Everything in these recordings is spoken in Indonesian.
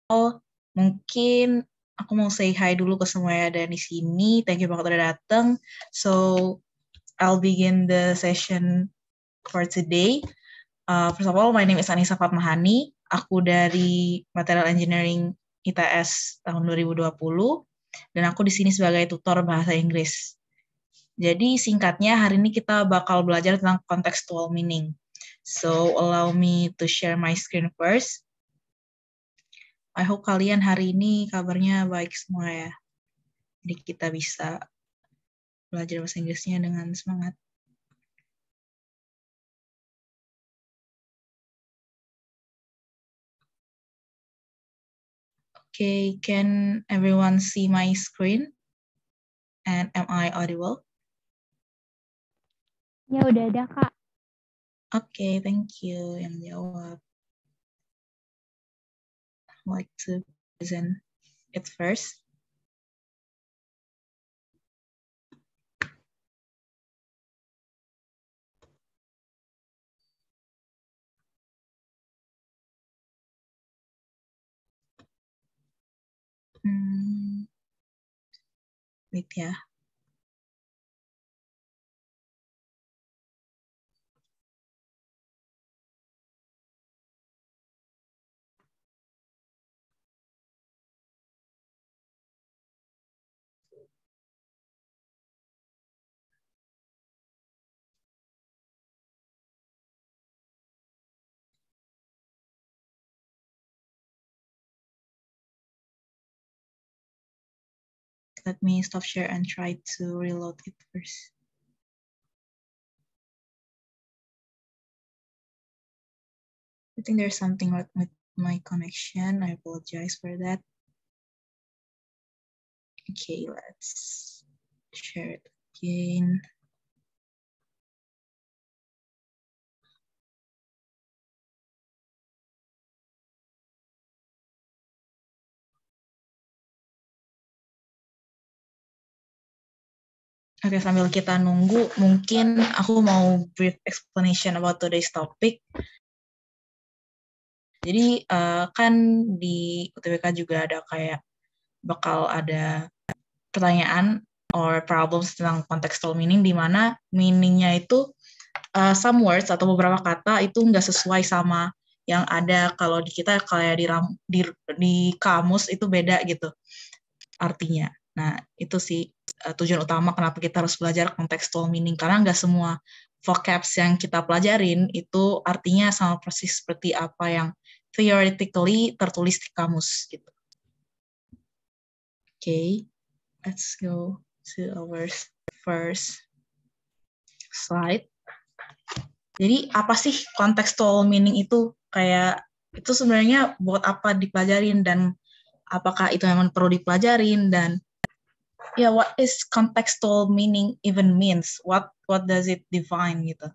Mungkin aku mau say hi dulu ke semua yang ada di sini. Thank you banget udah datang. So, I'll begin the session for today. First of all, my name is Anissa Fatmahani. Aku dari Material Engineering ITS tahun 2020. Dan aku di sini sebagai tutor bahasa Inggris. Jadi singkatnya hari ini kita bakal belajar tentang contextual meaning. So, allow me to share my screen first. I hope kalian hari ini kabarnya baik semua ya. Jadi kita bisa belajar bahasa Inggrisnya dengan semangat. Okay, can everyone see my screen? And am I audible? Ya udah ada Kak. Okay, thank you yang jawab. I'd like to present it first. Wait ya. Let me stop share and try to reload it first. I think there's something wrong with my connection. I apologize for that. Okay, let's share it again. Oke, sambil kita nunggu, mungkin aku mau brief explanation about today's topic. Jadi kan di UTBK juga ada kayak bakal ada pertanyaan or problems tentang contextual meaning, di mana meaningnya itu some words atau beberapa kata itu nggak sesuai sama yang ada kalau di kita kayak di kamus itu beda gitu artinya. Nah itu sih tujuan utama kenapa kita harus belajar contextual meaning, karena nggak semua vocabs yang kita pelajarin itu artinya sama persis seperti apa yang theoretically tertulis di kamus gitu. Okay, let's go to our first slide. Jadi apa sih contextual meaning itu? Kayak itu sebenarnya buat apa dipelajarin dan apakah itu memang perlu dipelajarin, dan ya what is contextual meaning even means? What does it define gitu?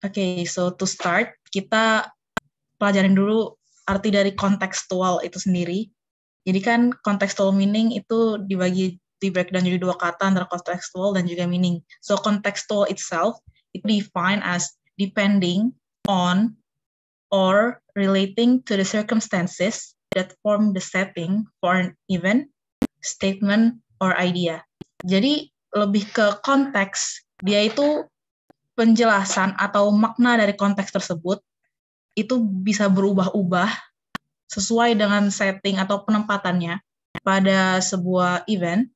Okay, so to start, kita pelajarin dulu arti dari kontekstual itu sendiri. Jadi kan contextual meaning itu di breakdown jadi dua kata antara contextual dan juga meaning. So contextual itself it defined as depending on or relating to the circumstances that form the setting for an event, statement, or idea. Jadi lebih ke konteks, dia itu penjelasan atau makna dari konteks tersebut itu bisa berubah-ubah sesuai dengan setting atau penempatannya pada sebuah event,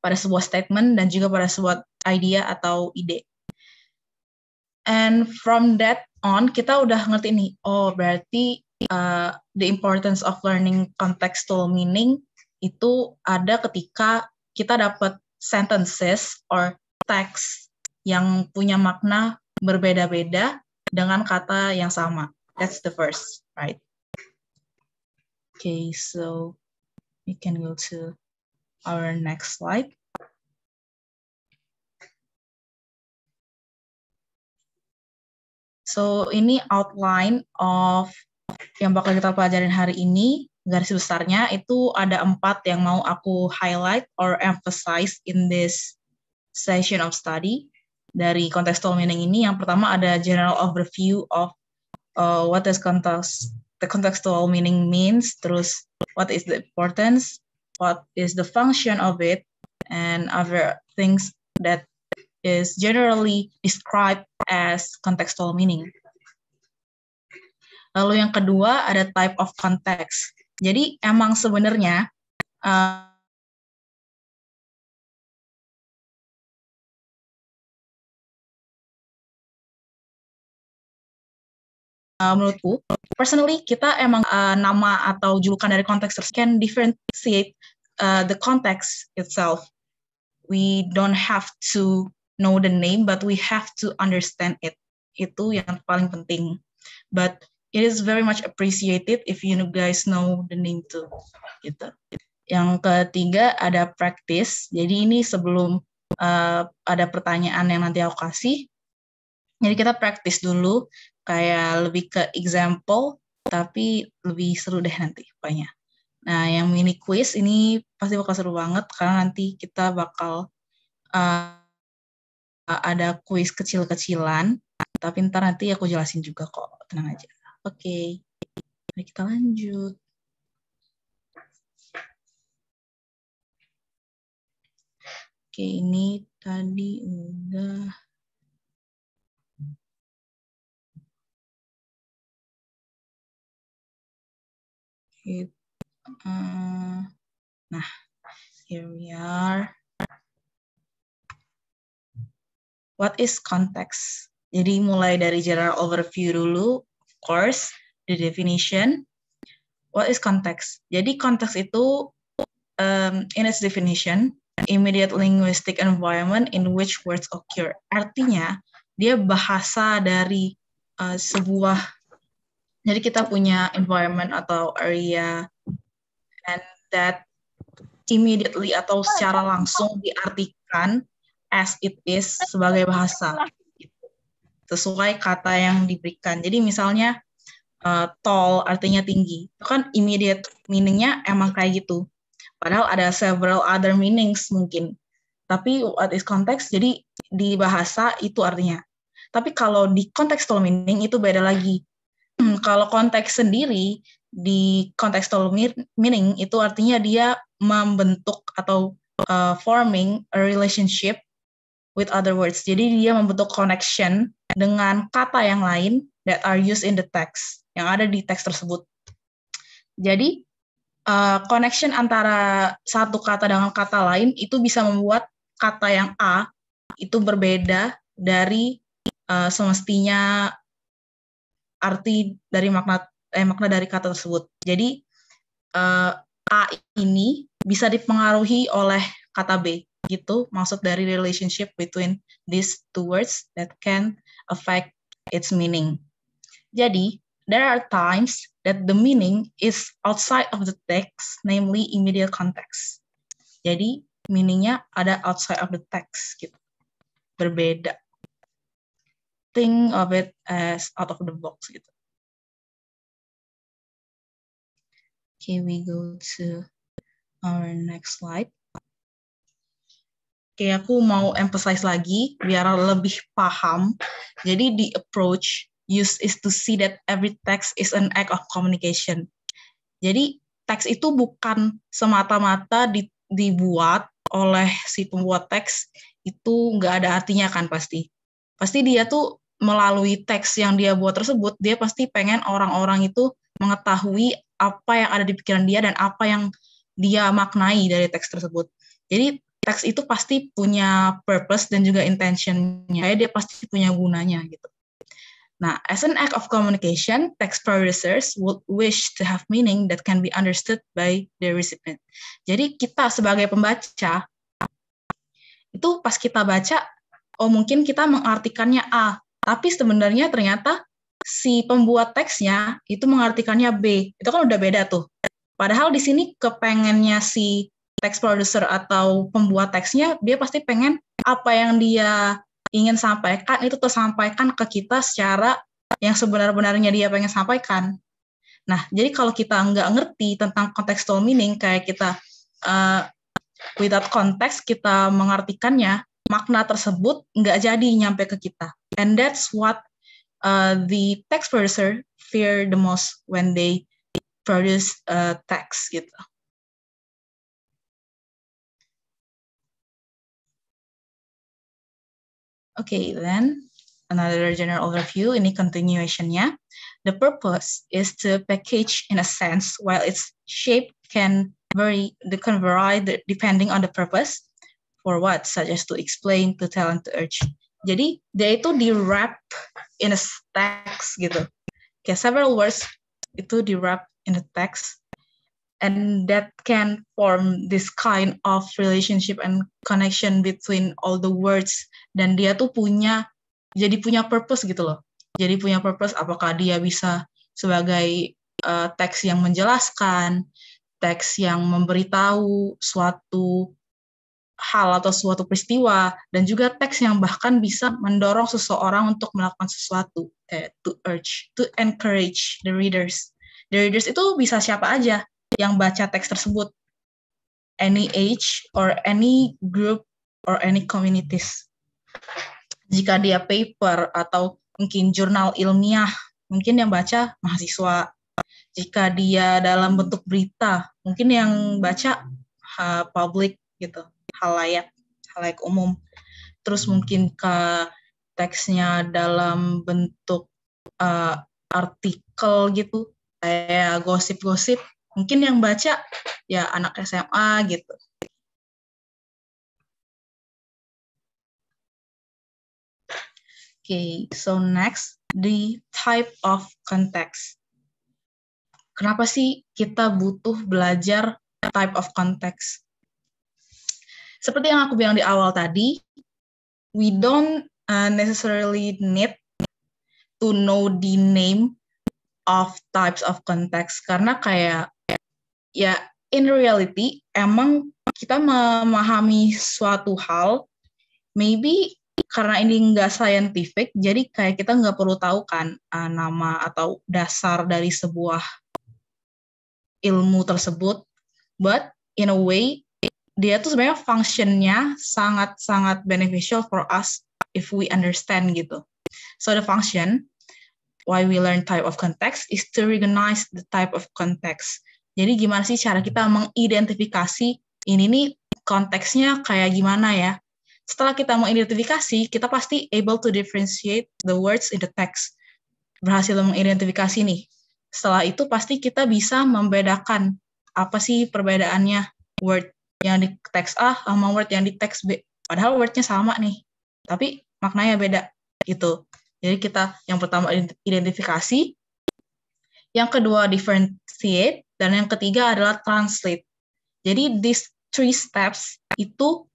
pada sebuah statement, dan juga pada sebuah idea atau ide. And from that on, kita udah ngerti nih, oh berarti the importance of learning contextual meaning itu ada ketika kita dapat sentences or text yang punya makna berbeda-beda dengan kata yang sama. That's the first, right? Okay, so we can go to our next slide. So ini outline of yang bakal kita pelajarin hari ini. Garis besarnya itu ada 4 yang mau aku highlight or emphasize in this session of study. Dari contextual meaning ini, yang pertama ada general overview of what does the contextual meaning means, terus what is the importance, what is the function of it, and other things that is generally described as contextual meaning. Lalu yang kedua ada type of context. Jadi emang sebenarnya menurutku, personally kita emang nama atau julukan dari konteks tersebut can differentiate the context itself. We don't have to know the name, but we have to understand it. Itu yang paling penting. But it is very much appreciated if you guys know the name too. Gitu. Yang ketiga ada practice. Jadi ini sebelum ada pertanyaan yang nanti aku kasih. Jadi kita practice dulu, kayak lebih ke example, tapi lebih seru deh nanti pokoknya. Nah, yang mini quiz ini pasti bakal seru banget, karena nanti kita bakal ada quiz kecil-kecilan, tapi ntar nanti aku jelasin juga kok, tenang aja. Oke, mari kita lanjut. Oke, ini tadi udah. Nah, here we are. What is context? Jadi mulai dari general overview dulu, of course, the definition. What is context? Jadi konteks itu, in its definition, immediate linguistic environment in which words occur. Artinya, dia bahasa dari sebuah, jadi kita punya environment atau area, and that immediately atau secara langsung diartikan as it is sebagai bahasa, sesuai kata yang diberikan. Jadi misalnya tall artinya tinggi, itu kan immediate meaning-nya emang kayak gitu. Padahal ada several other meanings mungkin. Tapi what is context, jadi di bahasa itu artinya. Tapi kalau di contextual meaning itu beda lagi. Kalau konteks sendiri, di contextual meaning itu artinya dia membentuk atau forming a relationship with other words. Jadi dia membentuk connection dengan kata yang lain that are used in the text, yang ada di teks tersebut. Jadi connection antara satu kata dengan kata lain itu bisa membuat kata yang A itu berbeda dari semestinya arti dari makna dari kata tersebut. Jadi A ini bisa dipengaruhi oleh kata B, gitu. Maksud dari relationship between these two words that can affect its meaning. Jadi, there are times that the meaning is outside of the text, namely immediate context. Jadi, meaningnya ada outside of the text, gitu. Berbeda. Think of it as out of the box, gitu. Okay, we go to our next slide. Oke, aku mau emphasize lagi biar lebih paham. Jadi the approach used is to see that every text is an act of communication. Jadi teks itu bukan semata-mata dibuat oleh si pembuat teks, itu nggak ada artinya kan pasti. Pasti dia tuh melalui teks yang dia buat tersebut, dia pasti pengen orang-orang itu mengetahui apa yang ada di pikiran dia dan apa yang dia maknai dari teks tersebut. Jadi teks itu pasti punya purpose dan juga intentionnya, dia pasti punya gunanya gitu. Nah, as an act of communication, text producers would wish to have meaning that can be understood by the recipient. Jadi kita sebagai pembaca, itu pas kita baca, oh mungkin kita mengartikannya A, tapi sebenarnya ternyata si pembuat teksnya itu mengartikannya B. Itu kan udah beda tuh. Padahal di sini kepengennya si text producer atau pembuat teksnya, dia pasti pengen apa yang dia ingin sampaikan itu tersampaikan ke kita secara yang sebenar-benarnya dia pengen sampaikan. Nah, jadi kalau kita nggak ngerti tentang contextual meaning, kayak kita without context, kita mengartikannya, makna tersebut nggak jadi nyampe ke kita. And that's what the text producer fear the most when they produce text gitu. Okay, then another general overview, ini continuation-nya. The purpose is to package in a sense, while its shape can vary depending on the purpose. For what? Such as to explain, to tell, and to urge. Jadi, dia itu di-wrap in a text gitu. Kayak several words itu di-wrap in a text. And that can form this kind of relationship and connection between all the words. Dan dia tuh jadi punya purpose gitu loh. Jadi punya purpose, apakah dia bisa sebagai teks yang menjelaskan, teks yang memberitahu suatu hal atau suatu peristiwa, dan juga teks yang bahkan bisa mendorong seseorang untuk melakukan sesuatu, to urge, to encourage the readers. The readers itu bisa siapa aja yang baca teks tersebut, any age or any group or any communities. Jika dia paper atau mungkin jurnal ilmiah, mungkin yang baca mahasiswa. Jika dia dalam bentuk berita, mungkin yang baca publik gitu, halayak umum. Terus mungkin ke teksnya dalam bentuk artikel gitu, kayak gosip-gosip, mungkin yang baca ya anak SMA gitu. Okay, so next, the type of context. Kenapa sih kita butuh belajar type of context? Seperti yang aku bilang di awal tadi, we don't necessarily need to know the name of types of context, karena kayak ya in reality emang kita memahami suatu hal, maybe karena ini nggak scientific, jadi kayak kita nggak perlu tahu kan nama atau dasar dari sebuah ilmu tersebut, but in a way dia tuh sebenarnya functionnya sangat-sangat beneficial for us if we understand gitu. So the function why we learn type of context is to recognize the type of context. Jadi gimana sih cara kita mengidentifikasi ini nih konteksnya kayak gimana ya? Setelah kita mengidentifikasi, kita pasti able to differentiate the words in the text. Berhasil mengidentifikasi nih. Setelah itu pasti kita bisa membedakan apa sih perbedaannya word yang di teks A sama word yang di teks B. Padahal wordnya sama nih, tapi maknanya beda gitu. Jadi kita yang pertama identifikasi, yang kedua differentiate, dan yang ketiga adalah translate. Jadi these 3 steps itu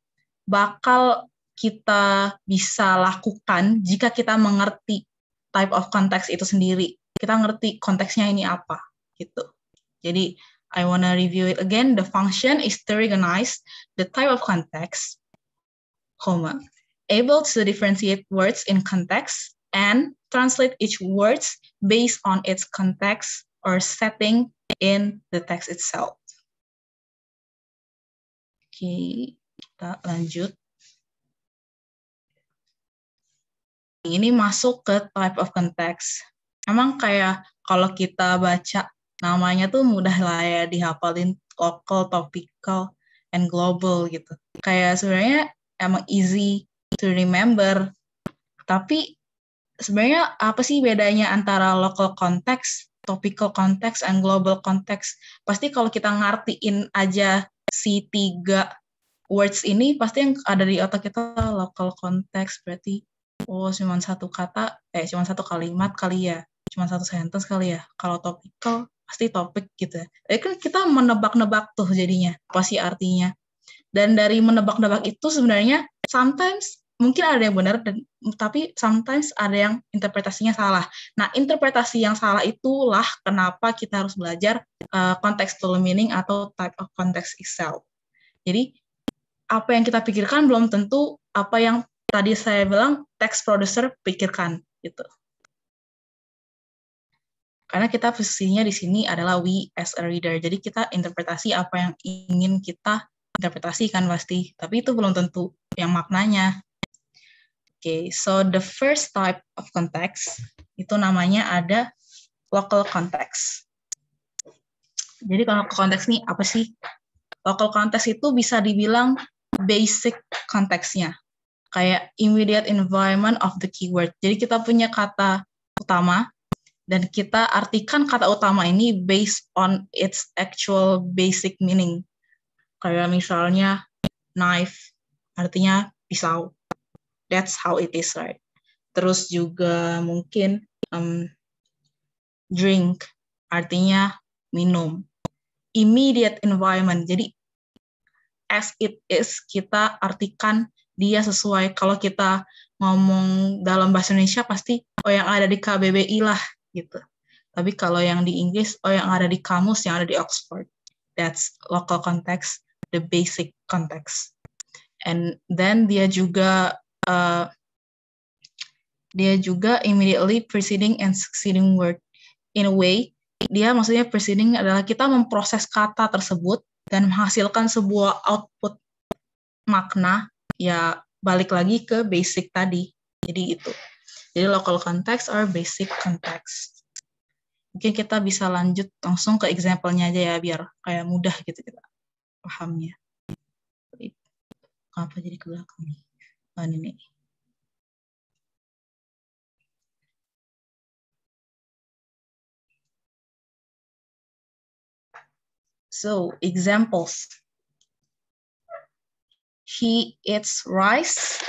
bakal kita bisa lakukan jika kita mengerti type of context itu sendiri. Kita ngerti konteksnya ini apa gitu. Jadi I wanna review it again. The function is to recognize the type of context, able to differentiate words in context, and translate each words based on its context or setting in the text itself. Oke, kita lanjut. Ini masuk ke type of context. Emang kayak kalau kita baca namanya tuh mudah lah ya dihafalin, local, topical, and global gitu. Kayak sebenarnya emang easy to remember. Tapi sebenarnya apa sih bedanya antara local context, topical context, and global context? Pasti kalau kita ngertiin aja si 3 words ini, pasti yang ada di otak kita local context berarti cuma satu kata, cuma satu kalimat kali ya, cuma satu sentence kali ya. Kalau topical pasti topik gitu ya. Jadi kan kita menebak-nebak tuh jadinya apa sih artinya. Dan dari menebak-nebak itu sebenarnya sometimes mungkin ada yang benar, tapi sometimes ada yang interpretasinya salah. Nah, interpretasi yang salah itulah kenapa kita harus belajar contextual meaning atau type of context itself. Jadi apa yang kita pikirkan belum tentu apa yang tadi saya bilang text producer pikirkan gitu. Karena kita posisinya di sini adalah we as a reader. Jadi kita interpretasi apa yang ingin kita interpretasikan pasti, tapi itu belum tentu yang maknanya. Okay, so the first type of context itu namanya ada local context. Jadi kalau konteks nih apa sih? Local context itu bisa dibilang basic konteksnya, kayak immediate environment of the keyword. Jadi kita punya kata utama, dan kita artikan kata utama ini based on its actual basic meaning. Kayak misalnya knife, artinya pisau. That's how it is, right? Terus juga mungkin drink, artinya minum. Immediate environment, jadi as it is, kita artikan dia sesuai. Kalau kita ngomong dalam bahasa Indonesia pasti yang ada di KBBI lah gitu. Tapi kalau yang di Inggris yang ada di kamus, yang ada di Oxford. That's local context, the basic context. And then dia juga immediately preceding and succeeding word. In a way, dia maksudnya preceding adalah kita memproses kata tersebut dan menghasilkan sebuah output makna, ya balik lagi ke basic tadi. Jadi itu. Jadi local context or basic context. Mungkin kita bisa lanjut langsung ke example-nya aja ya, biar kayak mudah gitu kita pahamnya. Apa jadi ke belakang nih? Oh, ini. So, examples. He eats rice.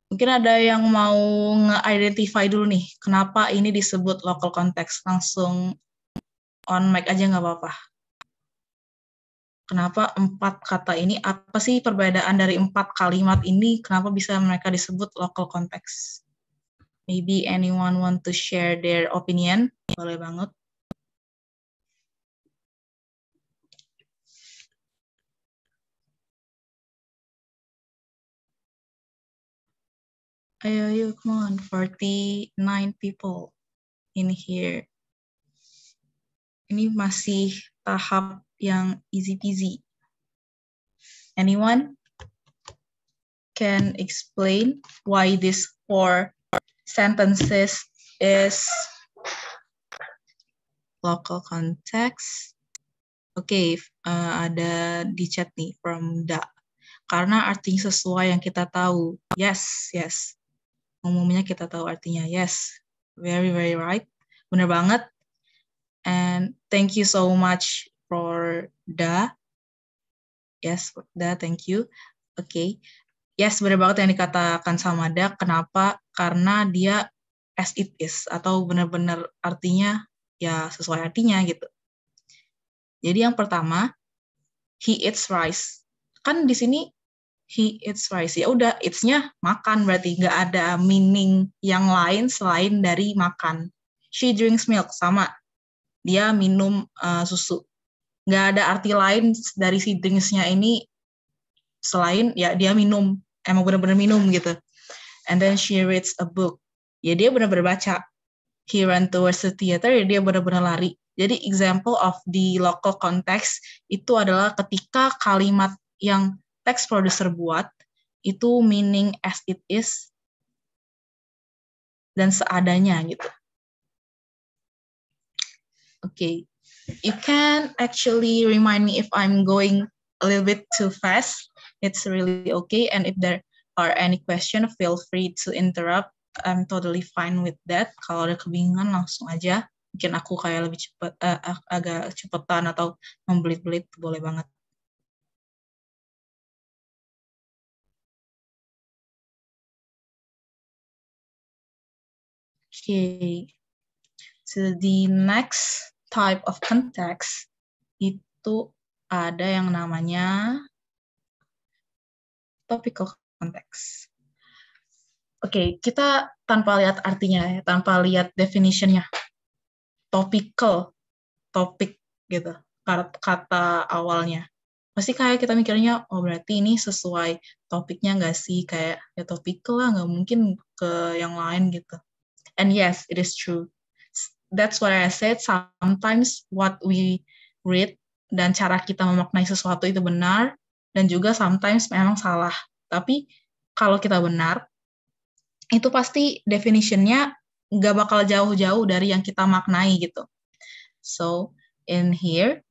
Mungkin ada yang mau nge-identify dulu nih, kenapa ini disebut local context. Langsung on mic aja nggak apa-apa. Kenapa 4 kata ini, apa sih perbedaan dari 4 kalimat ini, kenapa bisa mereka disebut local context? Maybe anyone want to share their opinion? Boleh banget. Ayo, come on, 49 people in here. Ini masih tahap yang easy peasy. Anyone can explain why this 4 sentences is local context? Oke, ada di chat nih from Da. Karena artinya sesuai yang kita tahu. Yes. Umumnya kita tahu artinya. Yes, very right. Bener banget. And thank you so much for Da. Yes, Da, thank you. Oke. Yes, bener banget yang dikatakan sama Da. Kenapa? Karena dia as it is, atau benar-benar artinya ya sesuai artinya gitu. Jadi yang pertama, he eats rice. Kan di sini he eats rice. Ya udah, it's-nya makan, berarti nggak ada meaning yang lain selain dari makan. She drinks milk, sama. Dia minum susu. Nggak ada arti lain dari si drinks-nya ini selain ya dia minum. Emang benar-benar minum gitu. And then she reads a book. Ya dia benar-benar baca. He ran towards the theater, ya dia benar-benar lari. Jadi example of the local context itu adalah ketika kalimat yang text producer buat itu meaning as it is dan seadanya gitu. Okay, you can actually remind me if I'm going a little bit too fast. It's really okay, and if there are any question, feel free to interrupt. I'm totally fine with that. Kalau ada kebingungan langsung aja. Mungkin aku kayak lebih cepat, agak cepetan atau membelit-belit, boleh banget. Okay, so the next type of context itu ada yang namanya topical context. Oke, kita tanpa lihat artinya ya, tanpa lihat definition-nya. Topical, topik gitu, kata awalnya. Pasti kayak kita mikirnya, oh berarti ini sesuai topiknya nggak sih? Kayak ya topical lah, nggak mungkin ke yang lain gitu. And yes, it is true. That's what I said, sometimes what we read dan cara kita memaknai sesuatu itu benar, dan juga sometimes memang salah. Tapi kalau kita benar, itu pasti definition-nya nggak bakal jauh-jauh dari yang kita maknai gitu. So, in here,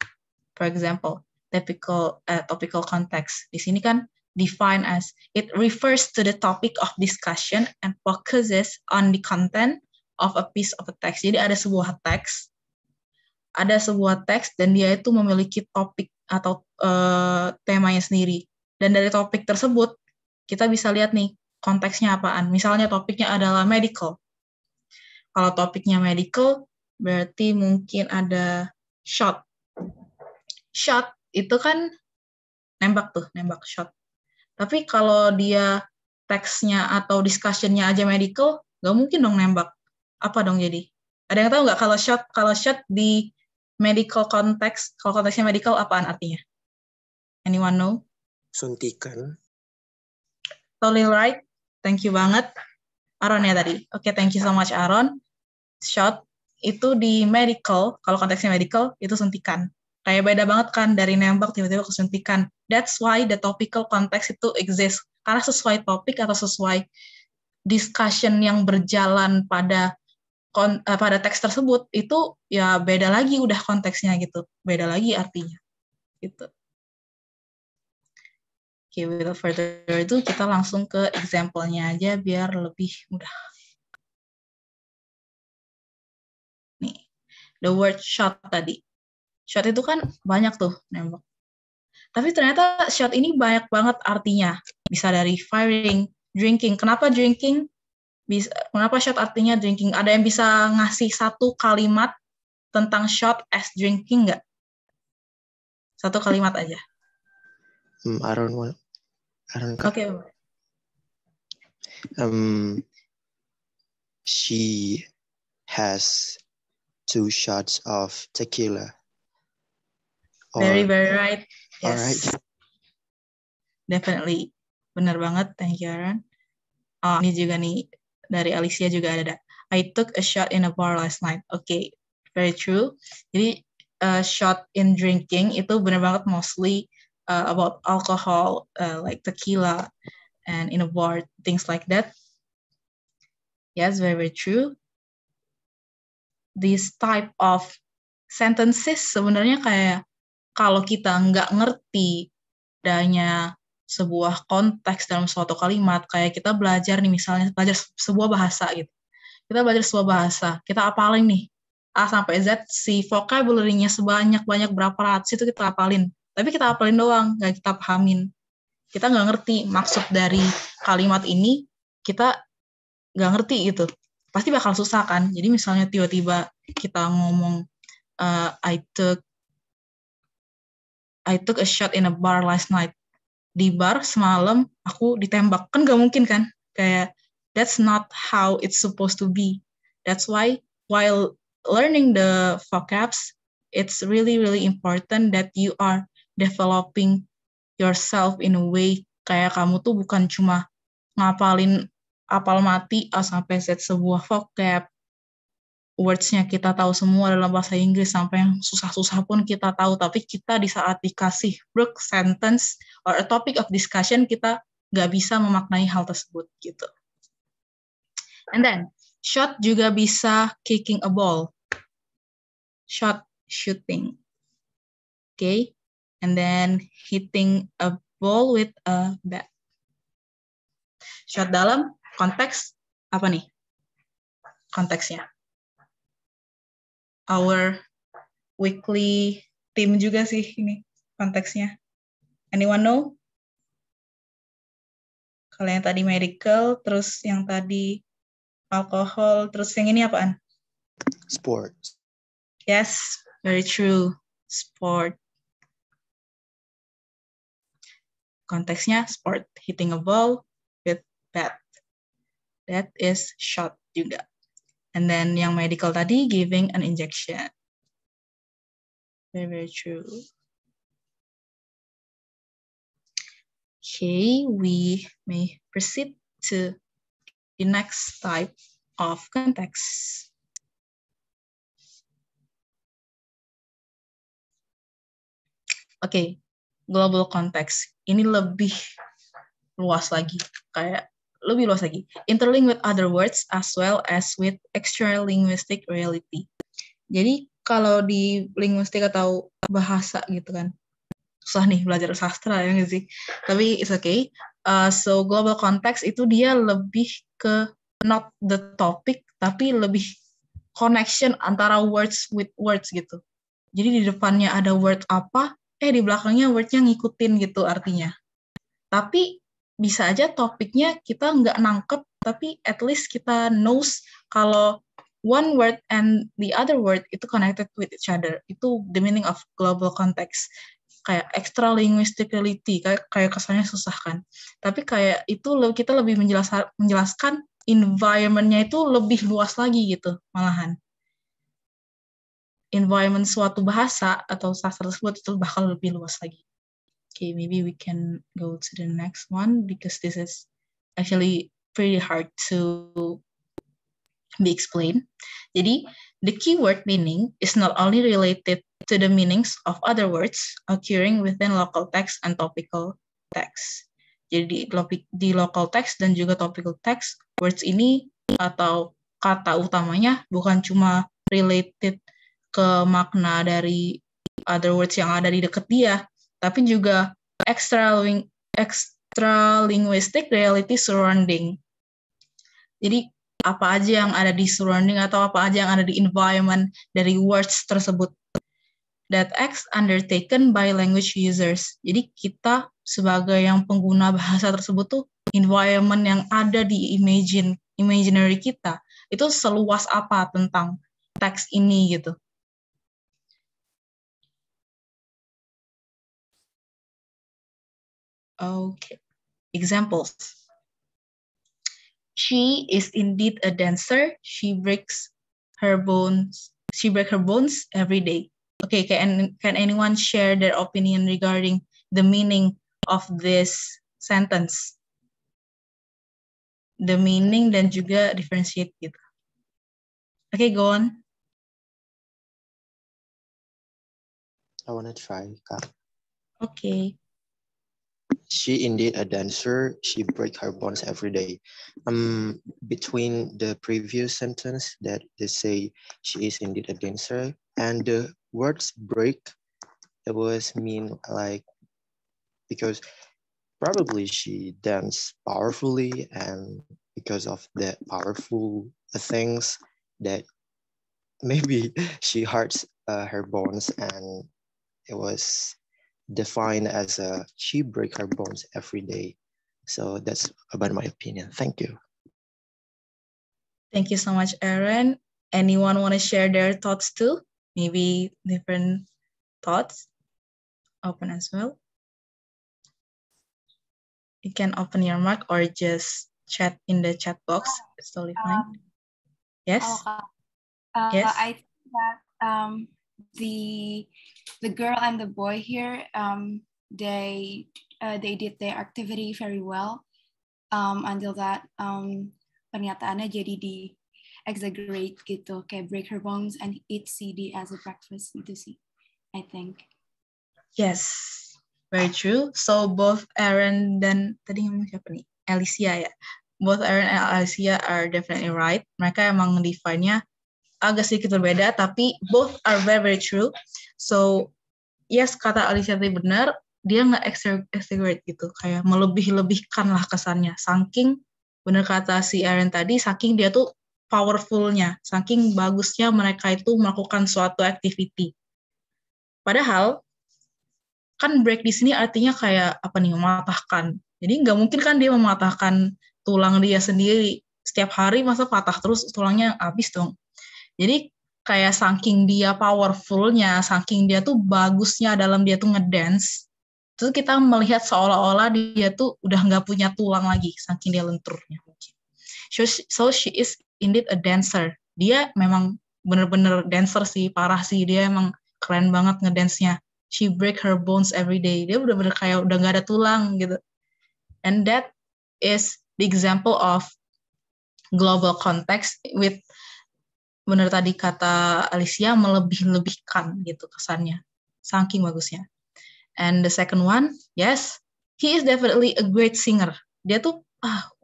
for example, topical context. Di sini kan define as it refers to the topic of discussion and focuses on the content of a piece of a text. Jadi ada sebuah teks dan dia itu memiliki topik atau temanya sendiri. Dan dari topik tersebut kita bisa lihat nih konteksnya apaan. Misalnya topiknya adalah medical. Kalau topiknya medical berarti mungkin ada shot. Shot itu kan nembak shot. Tapi kalau dia teksnya atau discussion-nya aja medical, nggak mungkin dong nembak. Apa dong jadi? Ada yang tahu nggak kalau shot di medical konteks, kalau konteksnya medical apaan artinya? Anyone know? Suntikan. Totally right. Thank you banget. Aaron ya tadi. Oke, thank you so much Aaron. Shot itu di medical, kalau konteksnya medical, itu suntikan. Kayak beda banget kan dari nembak tiba-tiba ke suntikan. That's why the topical context itu exist. Karena sesuai topik atau sesuai discussion yang berjalan pada teks tersebut, itu ya beda lagi udah konteksnya gitu. Beda lagi artinya. Gitu. Oke, without further ado, kita langsung ke example-nya aja biar lebih mudah. Nih, the word shot tadi. Shot itu kan banyak tuh nembak. Tapi ternyata shot ini banyak banget artinya. Bisa dari firing, drinking. Kenapa drinking? Kenapa shot artinya drinking? Ada yang bisa ngasih satu kalimat tentang shot as drinking nggak? Satu kalimat aja. Aaron. Oke. She has 2 shots of tequila. Very right. Yes. Alright. Definitely. Benar banget. Thank you, Aaron. Oh, ini juga nih. Dari Alicia juga ada. I took a shot in a bar last night. Okay. Very true. Jadi, shot in drinking itu benar banget mostly about alcohol, like tequila, and in a bar, things like that. Yes, very true. This type of sentences sebenarnya kayak kalau kita nggak ngerti adanya sebuah konteks dalam suatu kalimat, kayak kita belajar nih misalnya, belajar sebuah bahasa gitu. Kita belajar sebuah bahasa, kita apalin nih, A sampai Z, si vocabulary-nya sebanyak-banyak berapa ratus itu kita apalin. Tapi kita apalin doang, nggak kita pahamin. Kita nggak ngerti maksud dari kalimat ini, kita nggak ngerti gitu. Pasti bakal susah kan. Jadi misalnya tiba-tiba kita ngomong, I took a shot in a bar last night. Di bar semalam aku ditembak. Kan gak mungkin kan? Kayak, that's not how it's supposed to be. That's why, while learning the vocabs, it's really, really important that you are developing yourself in a way kayak kamu tuh bukan cuma ngapalin apal mati A sampai Z sebuah vocab, words-nya kita tahu semua dalam bahasa Inggris, sampai yang susah-susah pun kita tahu, tapi kita di saat dikasih work sentence or a topic of discussion, kita nggak bisa memaknai hal tersebut, gitu. And then, shot juga bisa kicking a ball. Shot, shooting. Okay? And then, hitting a ball with a bat. Shot dalam konteks, apa nih? Konteksnya. Our weekly team juga sih ini konteksnya. Anyone know? Kalau yang tadi medical, terus yang tadi alkohol, terus yang ini apaan? Sport. Yes, very true. Sport. Konteksnya sport, hitting a ball with bat. That is shot juga. And then yang medical tadi, giving an injection. Very, very true. Okay, we may proceed to the next type of context. Okay, global context. Ini lebih luas lagi, kayak lebih luas lagi. Interlink with other words as well as with extra linguistic reality. Jadi kalau di linguistik atau bahasa gitu kan, susah nih belajar sastra ya nggak sih? Tapi it's okay. So global context itu dia lebih ke not the topic, tapi lebih connection antara words with words gitu. Jadi di depannya ada word apa, di belakangnya wordnya ngikutin gitu artinya. Tapi bisa aja topiknya kita nggak nangkep, tapi at least kita knows kalau one word and the other word itu connected with each other. Itu the meaning of global context. Kayak extra linguisticality, kayak kesannya susah kan. Tapi kayak itu kita lebih menjelaskan environment-nya itu lebih luas lagi gitu malahan. Environment suatu bahasa atau sastra tersebut itu bakal lebih luas lagi. Okay, maybe we can go to the next one because this is actually pretty hard to be explained. Jadi, the keyword meaning is not only related to the meanings of other words occurring within local text and topical text. Jadi di local text dan juga topical text, words ini atau kata utamanya bukan cuma related ke makna dari other words yang ada di dekat dia, tapi juga extra linguistic reality surrounding. Jadi apa aja yang ada di surrounding atau apa aja yang ada di environment dari words tersebut. That acts undertaken by language users. Jadi kita sebagai yang pengguna bahasa tersebut tuh environment yang ada di imaginary kita itu seluas apa tentang teks ini gitu. Okay. Examples. She is indeed a dancer. She breaks her bones every day. Okay, can anyone share their opinion regarding the meaning of this sentence? The meaning dan juga differentiate gitu. Okay, go on. I wanna try, Kak. Okay. She indeed a dancer. She breaks her bones every day. Between the previous sentence that they say she is indeed a dancer and the words break, it was mean like because probably she danced powerfully and because of that powerful things that maybe she hurts her bones and it was defined as she break her bones every day. So that's about my opinion. Thank you. Thank you so much, Aaron. Anyone want to share their thoughts too? Maybe different thoughts? Open as well. You can open your mic or just chat in the chat box. It's totally fine. Yes? Yes. I think that the girl and the boy here, they did their activity very well until that pernyataannya jadi di exaggerate gitu, kayak break her bones and eat CD as a breakfast gitu sih, I think. Yes, very true. So both Aaron dan tadi ngomong siapa nih? Alicia ya. Both Aaron and Alicia are definitely right. Mereka emang define-nya agak sedikit berbeda, tapi both are very, very true. So, yes, kata Alicia tadi benar, dia nggak exaggerate gitu, kayak melebih-lebihkan lah kesannya. Saking, benar kata si Aaron tadi, saking dia tuh powerful-nya, saking bagusnya mereka itu melakukan suatu activity. Padahal, kan break di sini artinya kayak apa nih, mematahkan. Jadi nggak mungkin kan dia mematahkan tulang dia sendiri. Setiap hari masa patah terus tulangnya habis dong. Jadi kayak saking dia powerful-nya, saking dia tuh bagusnya dalam dia tuh ngedance, terus kita melihat seolah-olah dia tuh udah nggak punya tulang lagi, saking dia lenturnya. So she is indeed a dancer. Dia memang bener-bener dancer sih, parah sih. Dia emang keren banget ngedance-nya. She break her bones every day. Dia bener-bener kayak udah nggak ada tulang gitu. And that is the example of global context with benar tadi kata Alicia, melebih-lebihkan gitu kesannya. Saking bagusnya. And the second one, yes, he is definitely a great singer. Dia tuh,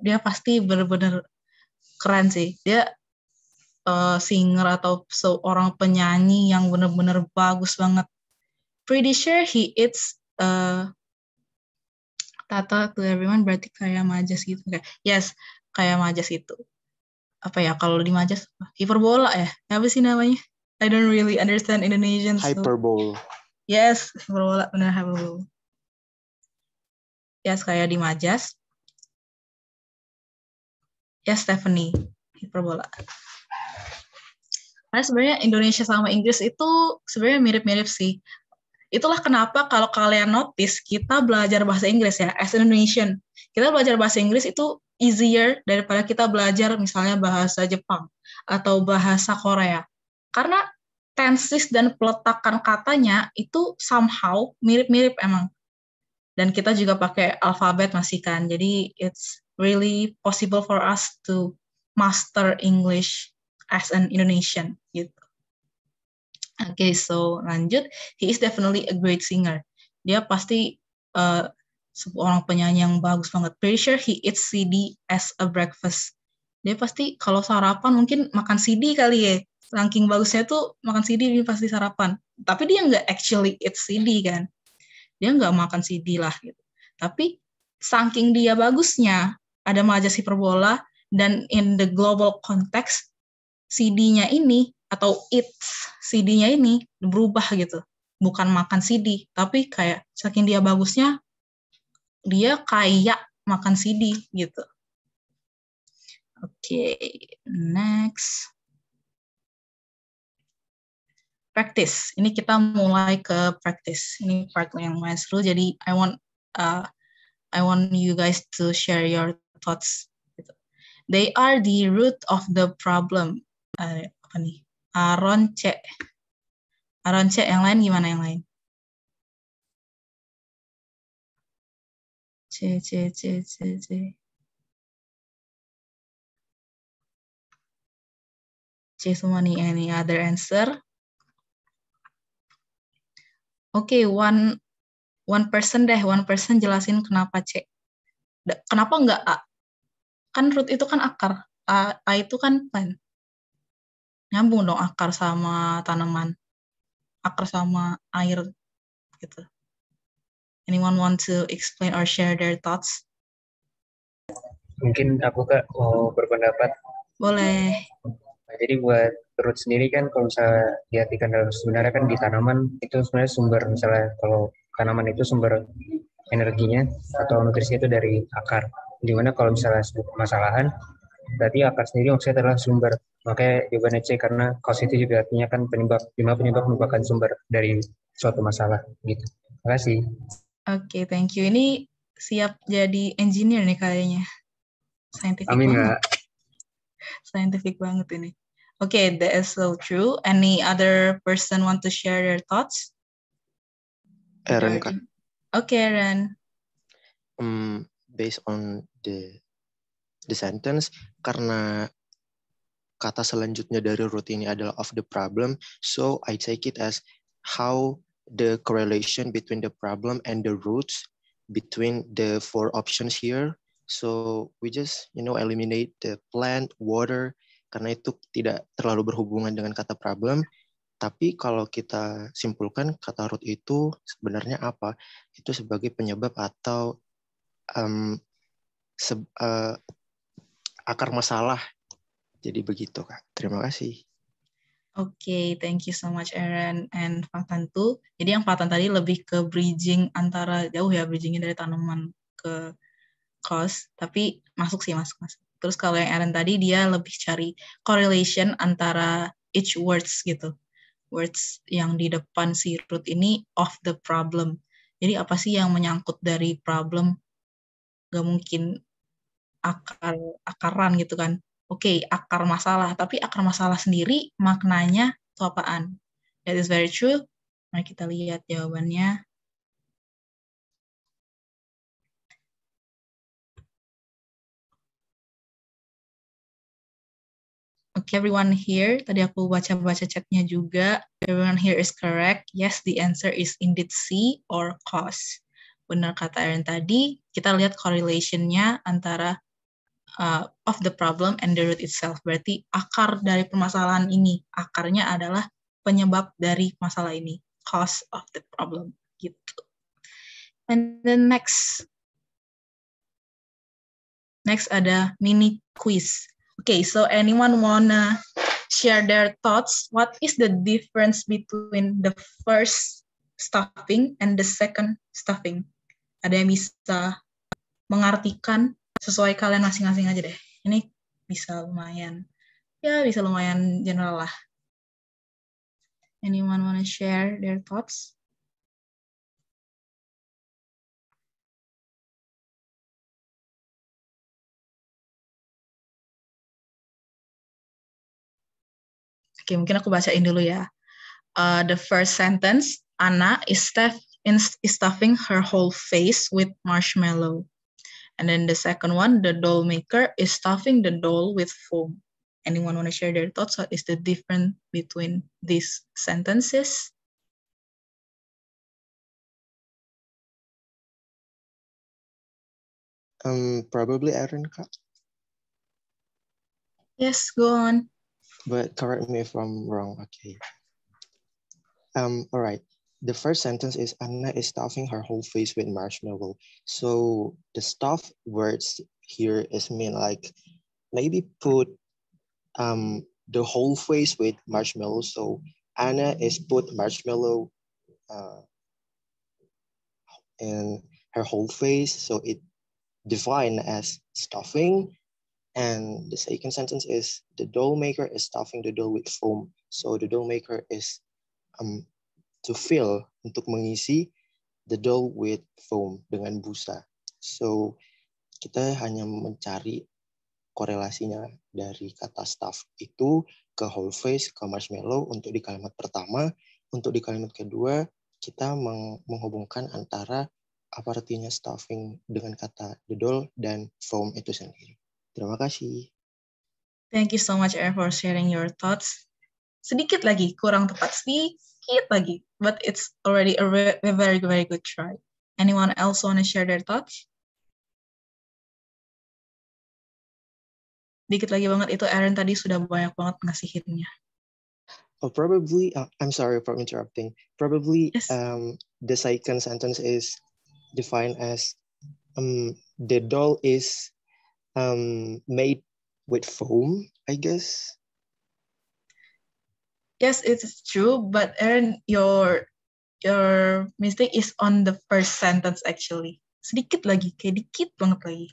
dia pasti bener-bener keren sih. Dia singer atau seorang penyanyi yang bener-bener bagus banget. Pretty sure he is Tata to everyone berarti kayak Majas gitu. Yes, kayak Majas itu. Apa ya, kalau di Majas, hiperbola ya? Apa sih namanya? I don't really understand Indonesian. Hyperbole. Yes, hiperbola, benar hyperbole. Yes, kayak di Majas. Yes, Stephanie, hiperbola. Karena sebenarnya Indonesia sama Inggris itu sebenarnya mirip-mirip sih. Itulah kenapa kalau kalian notice, kita belajar bahasa Inggris ya, as Indonesian. Kita belajar bahasa Inggris itu easier daripada kita belajar misalnya bahasa Jepang atau bahasa Korea. Karena tenses dan peletakan katanya itu somehow mirip-mirip emang. Dan kita juga pakai alfabet masih kan, jadi it's really possible for us to master English as an Indonesian gitu. Okay, so lanjut. He is definitely a great singer. Dia pasti seorang penyanyi yang bagus banget. Pretty sure he eats CD as a breakfast. Dia pasti kalau sarapan mungkin makan CD kali ya. Saking bagusnya tuh makan CD dia pasti sarapan. Tapi dia nggak actually eat CD kan. Dia nggak makan CD lah gitu. Tapi saking dia bagusnya, ada Majas hiperbola, dan in the global context, CD-nya ini atau It's CD-nya ini berubah gitu. Bukan makan CD, tapi kayak saking dia bagusnya, dia kayak makan CD gitu. Oke, next. Practice. Ini kita mulai ke practice. Ini part yang lumayan seru. Jadi I want you guys to share your thoughts. They are the root of the problem. Apa nih? Aaron C. Yang lain gimana yang lain? C. C semua nih. Any other answer? Oke, one person deh. One person jelasin kenapa C. Kenapa enggak A? Kan root itu kan akar. A itu kan plant. Nyambung dong akar sama tanaman. Akar sama air gitu. Anyone want to explain or share their thoughts? Mungkin aku Kak mau berpendapat. Boleh. Nah, jadi buat root sendiri kan kalau misalnya diartikan dalam sebenarnya kan di tanaman itu sebenarnya sumber, misalnya kalau tanaman itu sumber energinya atau nutrisinya itu dari akar. Dimana kalau misalnya sebuah permasalahan, berarti akar sendiri maksudnya adalah sumber. Makanya jawabannya C, karena cause itu juga artinya kan penyebab, dimana penyebab merupakan sumber dari suatu masalah gitu. Terima kasih. Oke, thank you. Ini siap jadi engineer nih kayaknya. Scientific Amin banget. Kak. Scientific banget ini. Okay, that is so true. Any other person want to share their thoughts? Aaron, Kak. Okay, Aaron. Based on the sentence, karena kata selanjutnya dari root ini adalah of the problem, so I take it as how the correlation between the problem and the roots between the 4 options here. So we just eliminate the plant, water, karena itu tidak terlalu berhubungan dengan kata problem. Tapi kalau kita simpulkan, kata root itu sebenarnya apa? Itu sebagai penyebab atau akar masalah. Jadi begitu, Kak. Terima kasih. Okay, thank you so much, Aaron and Fatan tuh. Jadi yang Fatan tadi lebih ke bridging antara, jauh ya bridgingnya dari tanaman ke cause, tapi masuk. Terus kalau yang Aaron tadi, dia lebih cari correlation antara each words gitu. Words yang di depan si root ini of the problem. Jadi apa sih yang menyangkut dari problem? Gak mungkin akaran gitu kan. Oke, akar masalah. Tapi akar masalah sendiri maknanya itu apaan? That is very true. Mari kita lihat jawabannya. Okay, everyone here, tadi aku baca chatnya juga. Everyone here is correct. Yes, the answer is indeed C or cause. benar kata Aaron tadi, kita lihat correlation-nya antara of the problem and the root itself. Berarti akar dari permasalahan ini, akarnya adalah penyebab dari masalah ini, cause of the problem, gitu. And then next ada mini quiz. Okay, so anyone wanna share their thoughts? What is the difference between the first stuffing and the second stuffing? Ada yang bisa mengartikan sesuai kalian masing-masing aja deh. Ini bisa lumayan general lah. Anyone wanna share their thoughts? Oke, mungkin aku bacain dulu ya. The first sentence, Anna is stuffing her whole face with marshmallow. And then the second one, the doll maker is stuffing the doll with foam. Anyone want to share their thoughts? What is the difference between these sentences? Probably Aaron, Kak. Yes, go on. But correct me if I'm wrong. Okay. All right. The first sentence is Anna is stuffing her whole face with marshmallow. So the stuff words here is mean like maybe put the whole face with marshmallow. So Anna is put marshmallow in her whole face. So it defined as stuffing. And the second sentence is the doll maker is stuffing the doll with foam. So the doll maker is to fill, untuk mengisi the doll with foam, dengan busa. So kita hanya mencari korelasinya dari kata stuff itu ke whole face, ke marshmallow untuk di kalimat pertama. Untuk di kalimat kedua, kita menghubungkan antara apa artinya stuffing dengan kata the doll dan foam itu sendiri. Terima kasih. Thank you so much, Aaron, for sharing your thoughts. Sedikit lagi, kurang tepat. Sedikit lagi. But it's already a very, very good try. Anyone else want to share their thoughts? Dikit lagi banget, itu Aaron tadi sudah banyak banget ngasihinnya. Oh, probably, I'm sorry for interrupting. Probably yes. The second sentence is defined as the doll is made with foam, I guess. Yes, it's true, but Aaron, your mistake is on the first sentence actually. Sedikit lagi, kayak dikit banget lagi.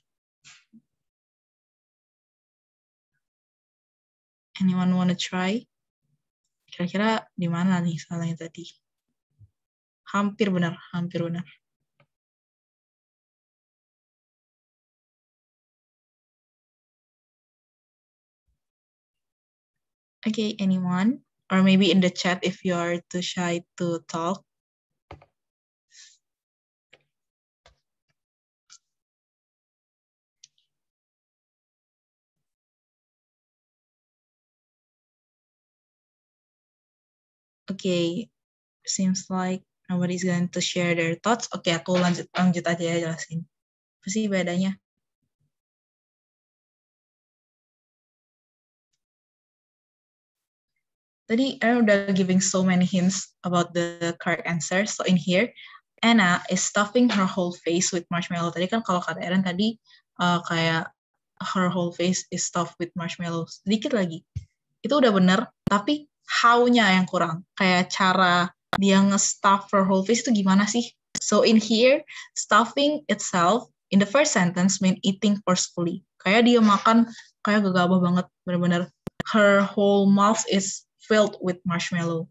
Anyone wanna try? Kira-kira di mana nih salahnya tadi? Hampir benar. Okay, anyone? Or maybe in the chat if you are too shy to talk. Okay, seems like nobody's going to share their thoughts. Okay, aku lanjut aja ya jelasin. Apa sih bedanya? Tadi Aaron udah giving so many hints about the correct answer. So in here, Anna is stuffing her whole face with marshmallow. Tadi kan kalau kata Aaron tadi kayak her whole face is stuffed with marshmallows. Sedikit lagi. Itu udah bener, tapi how-nya yang kurang. Kayak cara dia nge-stuff her whole face itu gimana sih? So in here, stuffing itself in the first sentence mean eating forcefully. Kayak dia makan kayak gegabah banget, bener-bener. Her whole mouth is filled with marshmallow.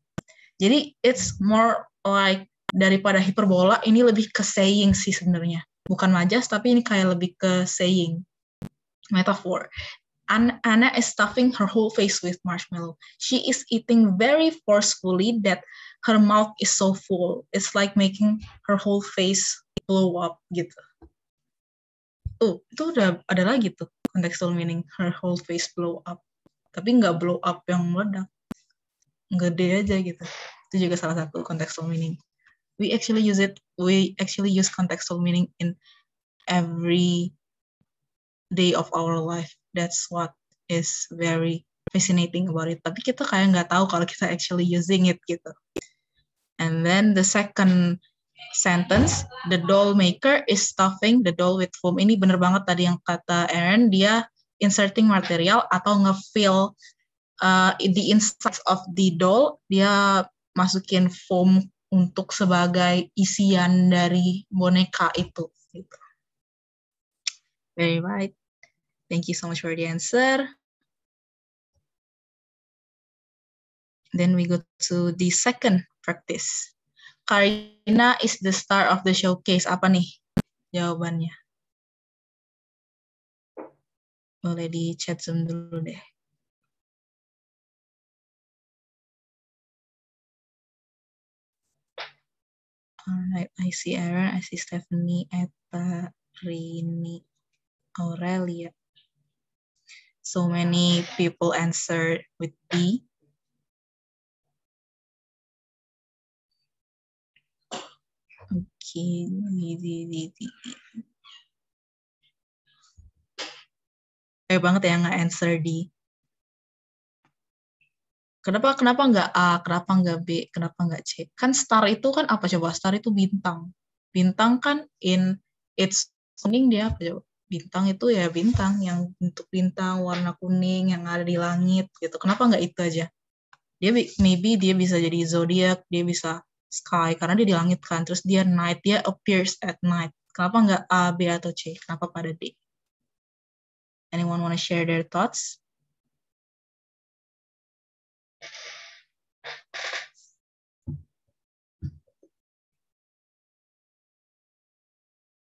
Jadi it's more like daripada hiperbola, ini lebih ke saying sih sebenarnya. Bukan majas, tapi ini kayak lebih ke saying. Metaphor. Anna is stuffing her whole face with marshmallow. She is eating very forcefully that her mouth is so full. It's like making her whole face blow up gitu. Itu udah ada lagi tuh contextual meaning, her whole face blow up. Tapi nggak blow up yang meledak. Gede aja gitu. Itu juga salah satu contextual meaning. We actually use contextual meaning in every day of our life. That's what is very fascinating about it. Tapi kita kayak nggak tahu kalau kita actually using it gitu. And then the second sentence, the doll maker is stuffing the doll with foam. Ini bener banget tadi yang kata Aaron, dia inserting material atau nge-fill the insides of the doll, dia masukin foam untuk sebagai isian dari boneka itu. Gitu. Very right. Thank you so much for the answer. Then we go to the second practice. Karina is the star of the showcase. Apa nih jawabannya? Boleh di chat Zoom dulu deh. Alright, I see Aaron, I see Stephanie, Eta, Rini, Aurelia. So many people answered with B. Okay, Kayak banget ya nggak answer D. Kenapa nggak A, kenapa nggak B, kenapa nggak C? Kan star itu kan apa coba? Star itu bintang. Bintang kan in its meaning dia apa coba? Bintang itu ya bintang, yang bentuk bintang, warna kuning, yang ada di langit gitu. Kenapa nggak itu aja? Maybe dia bisa jadi zodiac, dia bisa sky, karena dia di langit kan. Terus dia night, dia appears at night. Kenapa nggak A, B, atau C? Kenapa pada D? Anyone want to share their thoughts?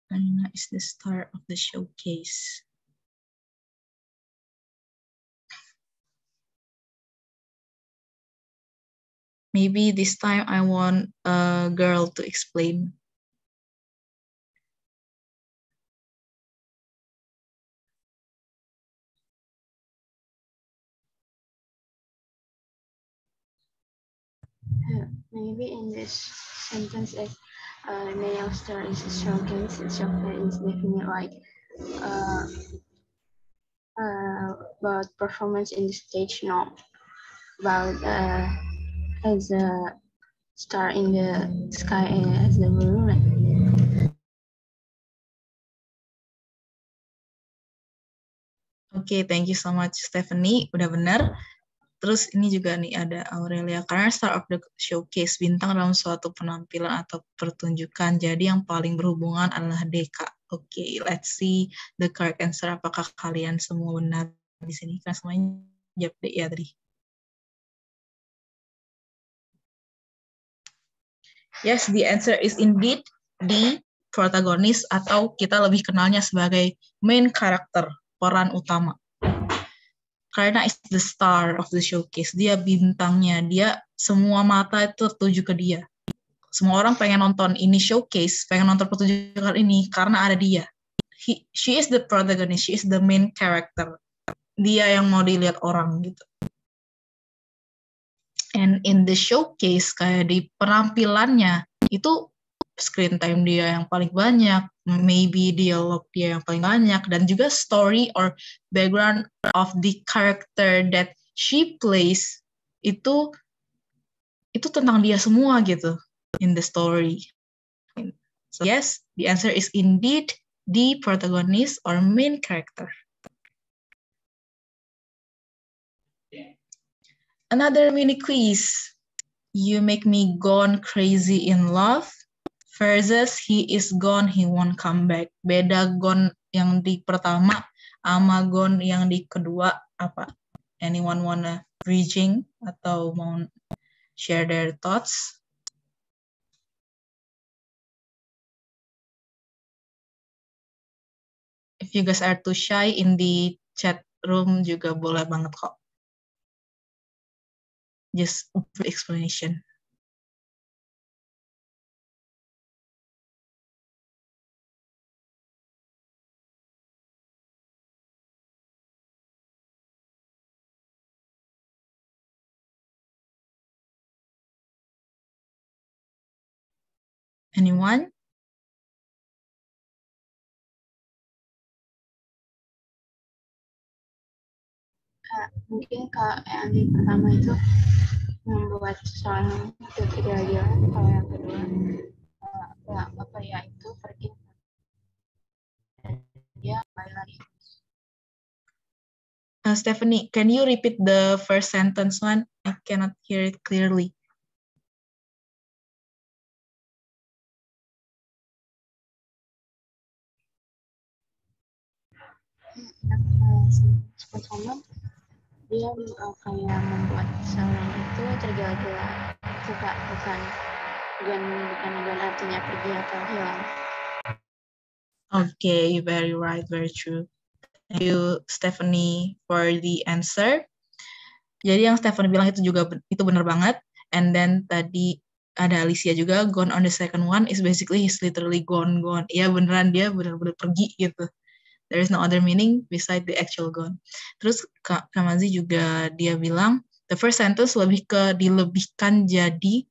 Karina is the star of the showcase. Maybe this time I want a girl to explain. Maybe in this sentence, male star is a showcase. A showcase is definitely like about performance in the stage, not about as a star in the sky as the moon. Okay, thank you so much Stephanie, udah benar. Terus ini juga nih ada Aurelia, karena star of the showcase, bintang dalam suatu penampilan atau pertunjukan, jadi yang paling berhubungan adalah Deka. Oke, let's see the correct answer. Apakah kalian semua benar di sini? Karena semuanya jawab D ya tadi. Yes, the answer is indeed the protagonist, atau kita lebih kenalnya sebagai main character, peran utama. Karena is the star of the showcase. Dia bintangnya, dia semua mata itu tertuju ke dia. Semua orang pengen nonton ini showcase, pengen nonton pertunjukan ini karena ada dia. She is the protagonist, she is the main character. Dia yang mau dilihat orang gitu. And in the showcase, kayak di penampilannya, itu screen time dia yang paling banyak, maybe dialog dia yang paling banyak, dan juga story or background of the character that she plays itu tentang dia semua gitu in the story. So yes, the answer is indeed the protagonist or main character. Another mini quiz. You make me gone crazy in love versus he is gone, he won't come back. Beda gone yang di pertama sama gone yang di kedua apa? Anyone wanna bridging atau mau share their thoughts? If you guys are too shy, in the chat room juga boleh banget kok. Just explanation. Anyone? Mungkin kalau yang di pertama itu membuat seorang itu tergila-gila, kalau yang kedua itu pergi dia kembali lagi. Stephanie, can you repeat the first sentence one? I cannot hear it clearly. Pertama, dia kayak membuat seorang itu tergila-gila, bukan artinya pergi atau hilang. Okay, very right, very true. Thank you, Stephanie, for the answer. Jadi yang Stephanie bilang itu juga itu benar banget. And then tadi ada Alicia juga, gone on the second one is basically he's literally gone. Ya beneran dia benar-benar pergi gitu. There is no other meaning beside the actual gone. Terus Kak Kamazi juga dia bilang, the first sentence lebih ke dilebihkan jadi,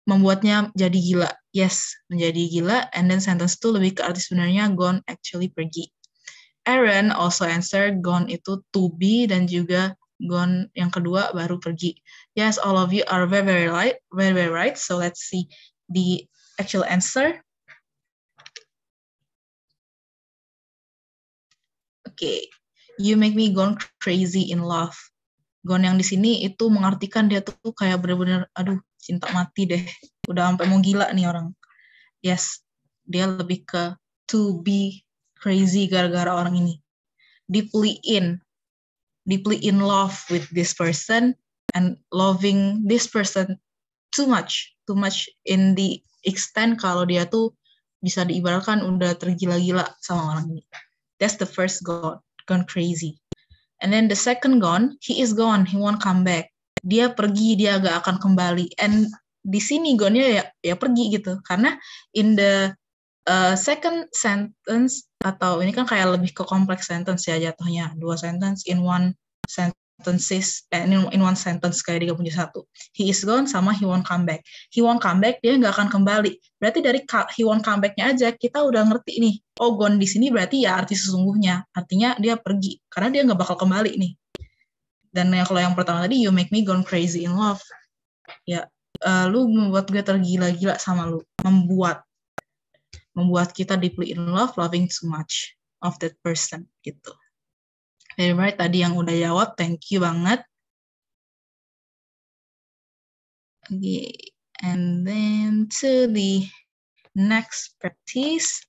membuatnya jadi gila. Yes, menjadi gila. And then sentence itu lebih ke arti sebenarnya gone actually pergi. Aaron also answer gone itu to be dan juga gone yang kedua baru pergi. Yes, all of you are very right. So let's see the actual answer. Okay, you make me gone crazy in love. Gone yang di sini itu mengartikan dia tuh kayak bener-bener, aduh cinta mati deh. Udah sampai mau gila nih orang. Yes, dia lebih ke to be crazy gara-gara orang ini. Deeply in love with this person and loving this person too much in the extent kalau dia tuh bisa diibaratkan udah tergila-gila sama orang ini. That's the first gone crazy. And then the second gone, he is gone, he won't come back. Dia pergi, dia gak akan kembali. And di sini gone-nya ya pergi gitu. Karena in the second sentence, atau ini kan kayak lebih ke kompleks sentence ya jatuhnya. 2 sentence in one sentences, in one sentence kayak digabung jadi 1. He is gone sama he won't come back. He won't come back, dia nggak akan kembali. Berarti dari he won't come back-nya aja kita udah ngerti nih. Oh, gone di sini berarti ya arti sesungguhnya. Artinya dia pergi karena dia nggak bakal kembali nih. Dan kalau yang pertama tadi, you make me gone crazy in love. Ya, lu membuat gue tergila-gila sama lu. Membuat kita deeply in love, loving too much of that person gitu. Very right, tadi yang udah jawab, thank you banget. Okay, and then to the next practice.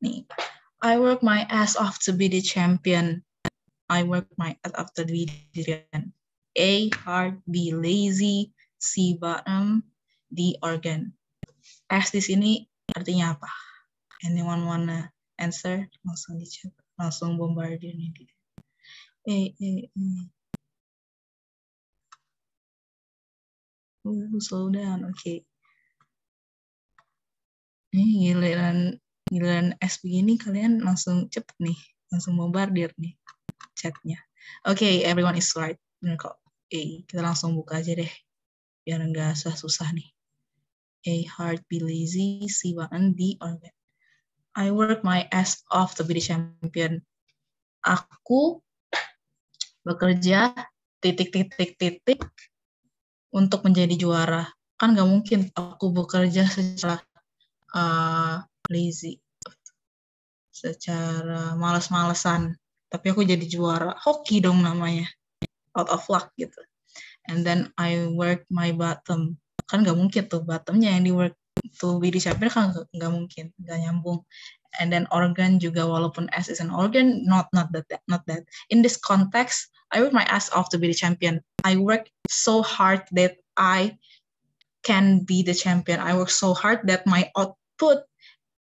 Nih, I work my ass off to be the champion. I work my ass off to be the champion. A, hard, B, lazy, C, bottom, D, organ. S di sini artinya apa? Anyone wanna answer? Langsung di chat, langsung bombardir nih. Slow down, okay. Ini giliran S begini kalian langsung cepet nih, langsung bombardir nih chatnya. Okay, everyone is right. Bener kok. Kita langsung buka aja deh, biar nggak susah nih. A, hard, B, lazy, C, button, D, organ. I work my ass off to be the champion. Aku bekerja ... untuk menjadi juara. Kan nggak mungkin aku bekerja secara lazy, secara malas-malesan, tapi aku jadi juara. Hoki dong namanya, out of luck gitu. And then I work my bottom. Kan nggak mungkin tuh bottomnya yang di work to be the champion, kan nggak mungkin, nggak nyambung. And then organ juga, walaupun S is an organ, not that. In this context, I work my ass off to be the champion. I work so hard that I can be the champion. I work so hard that my output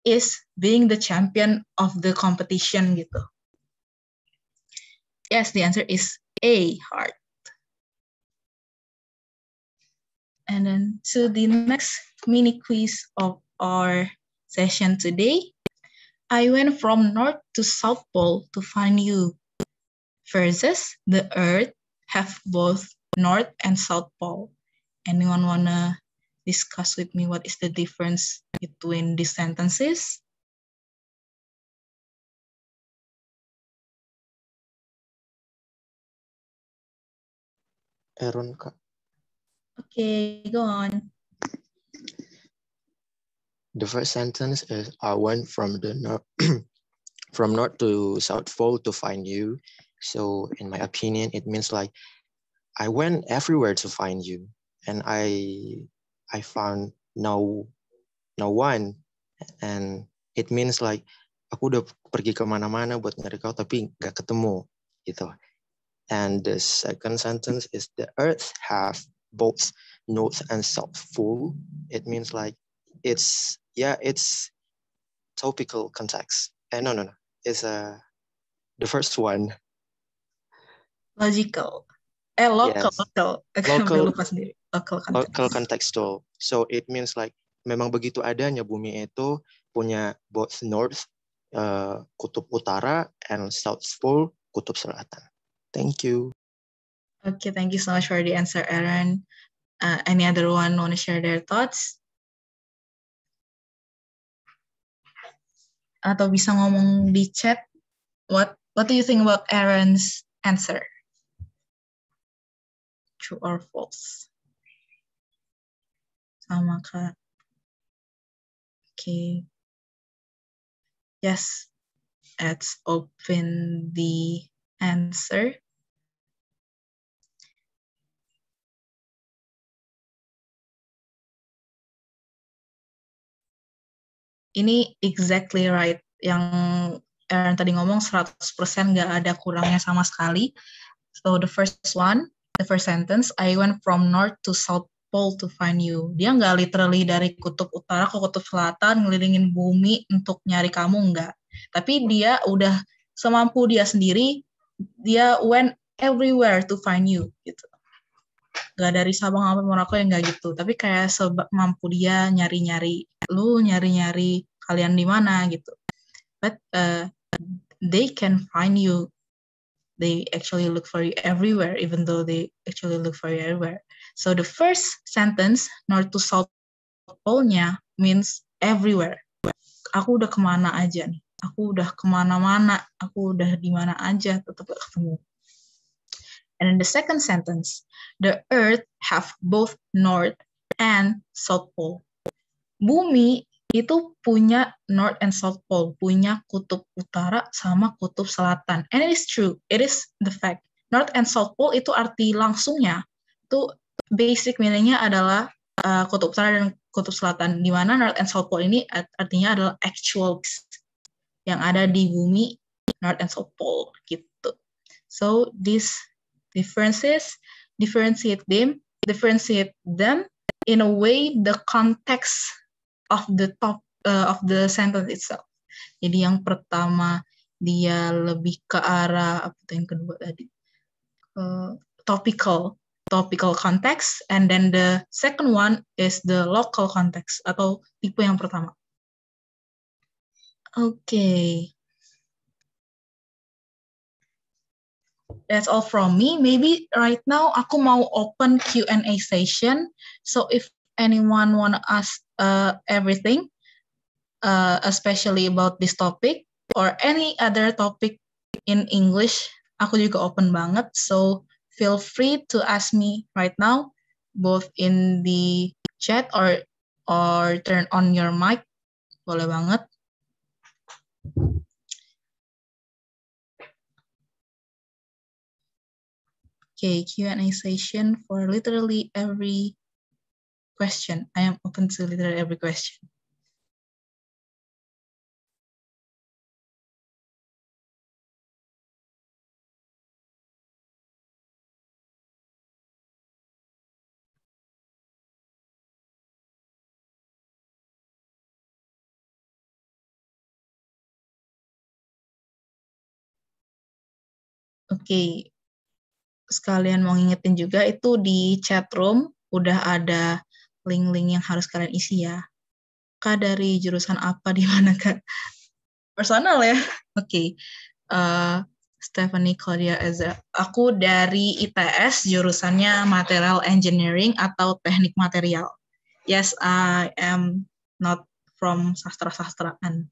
is being the champion of the competition gitu. Yes, the answer is A, hard. And then to the next mini quiz of our session today. I went from North to South Pole to find you. Versus the Earth have both North and South Pole. Anyone wanna discuss with me what is the difference between these sentences? Aaron, Kak. Okay, go on. The first sentence is I went from the north from north to south pole to find you. So in my opinion, it means like I went everywhere to find you, and I found no one, and it means like aku udah pergi kemana-mana buat nyari kau tapi nggak ketemu gitu. And the second sentence is the earth have both north and south pole. It means like it's topical context. No. It's the first one. Logical. Local. Yes. Local. Lupa sendiri. Local context. Local contextual. So it means like memang begitu adanya bumi itu punya both north, kutub utara, and south pole, kutub selatan. Thank you. Okay, thank you so much for the answer, Aaron. Any other one want to share their thoughts? Atau bisa ngomong di chat. What do you think about Aaron's answer? True or false? Sama Kak. Okay. Yes. Let's open the answer. Ini exactly right. Yang Aaron tadi ngomong 100% nggak ada kurangnya sama sekali. So the first sentence, I went from north to south pole to find you. Dia nggak literally dari kutub utara ke kutub selatan ngelilingin bumi untuk nyari kamu, nggak. Tapi dia udah semampu dia sendiri, dia went everywhere to find you gitu. Nggak dari Sabang sampai Merauke yang nggak gitu, tapi kayak semampu dia nyari-nyari kalian di mana gitu. But they can find you. They actually look for you everywhere, even though they actually look for you everywhere. So the first sentence, north to south pole-nya means everywhere. Aku udah kemana aja nih. Aku udah kemana-mana. Aku udah di mana aja, tetap ketemu. And in the second sentence, the earth have both north and south pole. Bumi itu punya north and south pole, punya kutub utara sama kutub selatan. And it is true, it is the fact. North and south pole itu arti langsungnya, itu basic meaning-nya adalah kutub utara dan kutub selatan, di mana north and south pole ini artinya adalah actual yang ada di bumi, north and south pole gitu. So this differentiate them in a way the context of the top of the sentence itself. Jadi yang pertama dia lebih ke arah apa yang kedua tadi topical context, and then the second one is the local context atau tipe yang pertama. Okay. That's all from me. Maybe right now aku mau open Q&A session. So if anyone wanna ask everything, especially about this topic or any other topic in English, aku juga open banget. So feel free to ask me right now, both in the chat or turn on your mic. Boleh banget. Okay, Q&A session for literally every question. I am open to literally every question. Oke, sekalian mau ngingetin juga itu di chat room udah ada link-link yang harus kalian isi ya. Kak dari jurusan apa di mana Kak? Personal ya? Oke. Stephanie Claudia Ezra. Aku dari ITS, jurusannya Material Engineering atau Teknik Material. Yes, I am not from sastra-sastraan.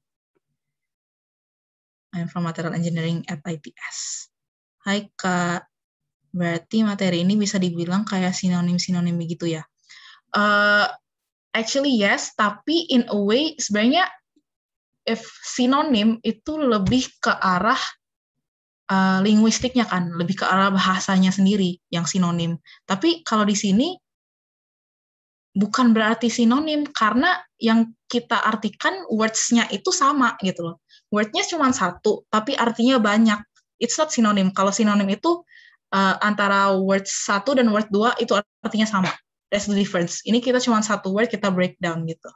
I am from Material Engineering at ITS. Hai Kak, berarti materi ini bisa dibilang kayak sinonim-sinonim begitu ya? Actually yes, tapi in a way sebenarnya if sinonim itu lebih ke arah linguistiknya kan, lebih ke arah bahasanya sendiri yang sinonim. Tapi kalau di sini bukan berarti sinonim, karena yang kita artikan words-nya itu sama gitu loh. Word-nya cuma satu, tapi artinya banyak. It's not sinonim. Kalau sinonim itu antara word satu dan word dua itu artinya sama. That's the difference. Ini kita cuma satu word, kita breakdown gitu.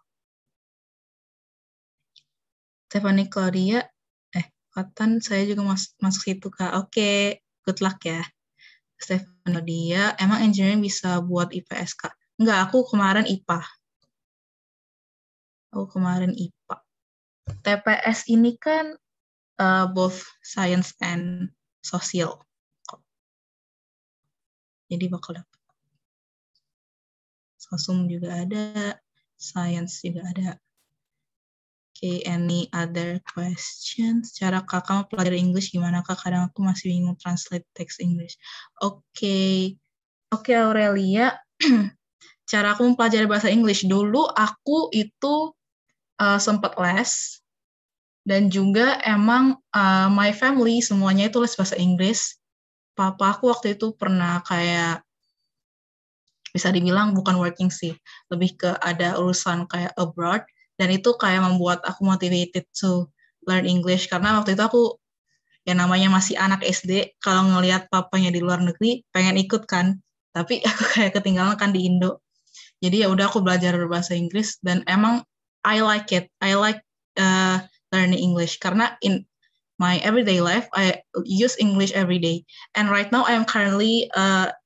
Stephanie Claudia, Katan, saya juga masuk situ, Kak. Oke, good luck ya. Stephanie Claudia, emang engineering bisa buat IPS, Kak? Enggak, aku kemarin IPA. TPS ini kan both science and social. Jadi bakal dapat. Sosum juga ada, science juga ada. Okay, any other questions? Cara kakak mempelajari English gimana kak? Kadang aku masih bingung translate text English. Oke, Aurelia. Cara aku mempelajari bahasa English dulu aku itu sempat les dan juga emang my family semuanya itu les bahasa Inggris. Papa aku waktu itu pernah kayak bisa dibilang bukan working sih, lebih ke ada urusan kayak abroad. Dan itu kayak membuat aku motivated to learn English. Karena waktu itu aku, ya namanya masih anak SD, kalau ngelihat papanya di luar negeri, pengen ikut kan. Tapi aku kayak ketinggalan kan di Indo. Jadi ya udah aku belajar bahasa Inggris. Dan emang I like it. I like learning English. Karena in my everyday life, I use English every day. And right now, I am currently,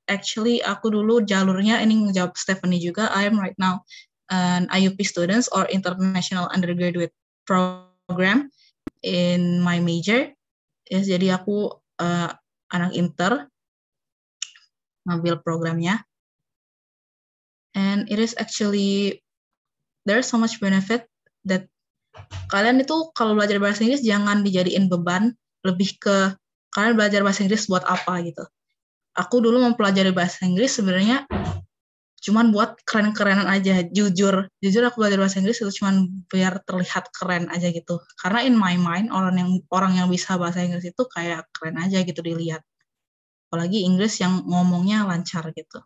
actually aku dulu jalurnya, ini ngejawab Stephanie juga, I am right now an IUP students or International Undergraduate Program in my major. Yes, jadi aku anak inter, ngambil programnya. And it is actually, there's so much benefit that kalian itu kalau belajar bahasa Inggris jangan dijadiin beban, lebih ke kalian belajar bahasa Inggris buat apa gitu. Aku dulu mempelajari bahasa Inggris sebenarnya cuman buat keren-kerenan aja, jujur aku belajar bahasa Inggris itu cuman biar terlihat keren aja gitu. Karena in my mind orang yang bisa bahasa Inggris itu kayak keren aja gitu dilihat. Apalagi Inggris yang ngomongnya lancar gitu.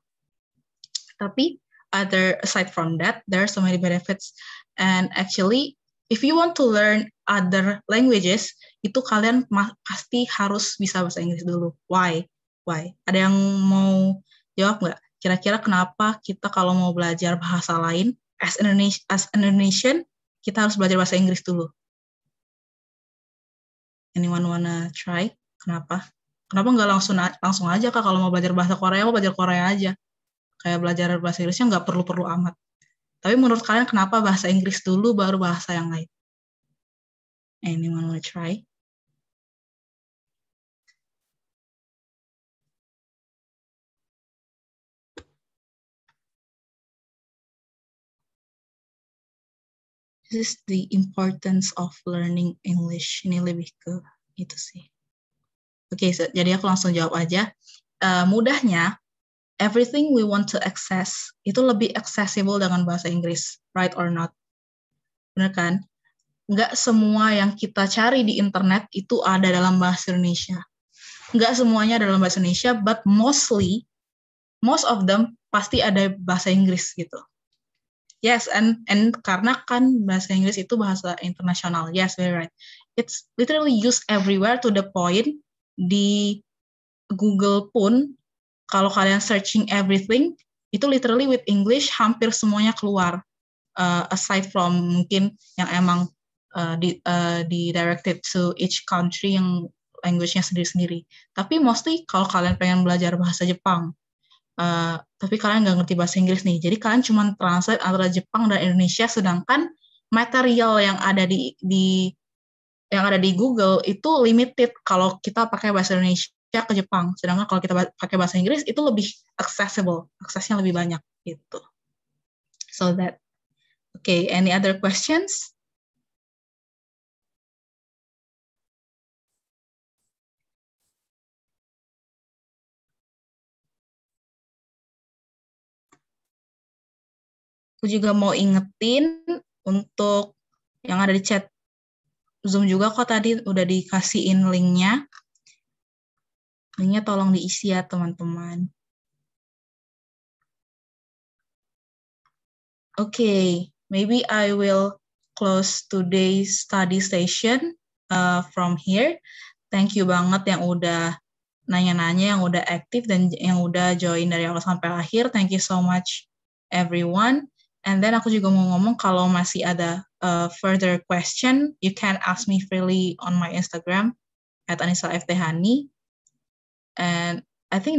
Tapi aside from that, there are so many benefits. And actually, if you want to learn other languages, itu kalian pasti harus bisa bahasa Inggris dulu. Why? Ada yang mau jawab nggak? Kira-kira kenapa kita kalau mau belajar bahasa lain, as Indonesian, kita harus belajar bahasa Inggris dulu? Anyone wanna try? Kenapa? Kenapa nggak langsung aja kak, kalau mau belajar bahasa Korea, mau belajar Korea aja. Kayak belajar bahasa Inggrisnya nggak perlu-perlu amat. Tapi menurut kalian kenapa bahasa Inggris dulu baru bahasa yang lain? Anyone wanna try? This is the importance of learning English. Ini lebih ke itu sih. Oke, jadi aku langsung jawab aja. Mudahnya, everything we want to access itu lebih accessible dengan bahasa Inggris, right or not? Benar kan? Nggak semua yang kita cari di internet itu ada dalam bahasa Indonesia. Nggak semuanya ada dalam bahasa Indonesia, but most of them pasti ada bahasa Inggris gitu. Yes, and karena kan bahasa Inggris itu bahasa internasional. Yes, very right. It's literally used everywhere to the point di Google pun kalau kalian searching everything itu literally with English hampir semuanya keluar. Aside from mungkin yang emang di directed to each country yang language-nya sendiri-sendiri. Tapi mostly kalau kalian pengen belajar bahasa Jepang, tapi kalian nggak ngerti bahasa Inggris nih, jadi kalian cuma translate antara Jepang dan Indonesia, sedangkan material yang ada di yang ada di Google itu limited kalau kita pakai bahasa Indonesia ke Jepang. Sedangkan kalau kita pakai bahasa Inggris itu lebih accessible, aksesnya lebih banyak gitu. So that, okay, any other questions? Aku juga mau ingetin untuk yang ada di chat Zoom juga kok tadi udah dikasihin linknya. Linknya tolong diisi ya teman-teman. Okay, maybe I will close today's study session from here. Thank you banget yang udah nanya-nanya, yang udah aktif, dan yang udah join dari awal sampai akhir. Thank you so much everyone. And then aku juga mau ngomong kalau masih ada further question, you can ask me freely on my Instagram @AnisaFThani. And I think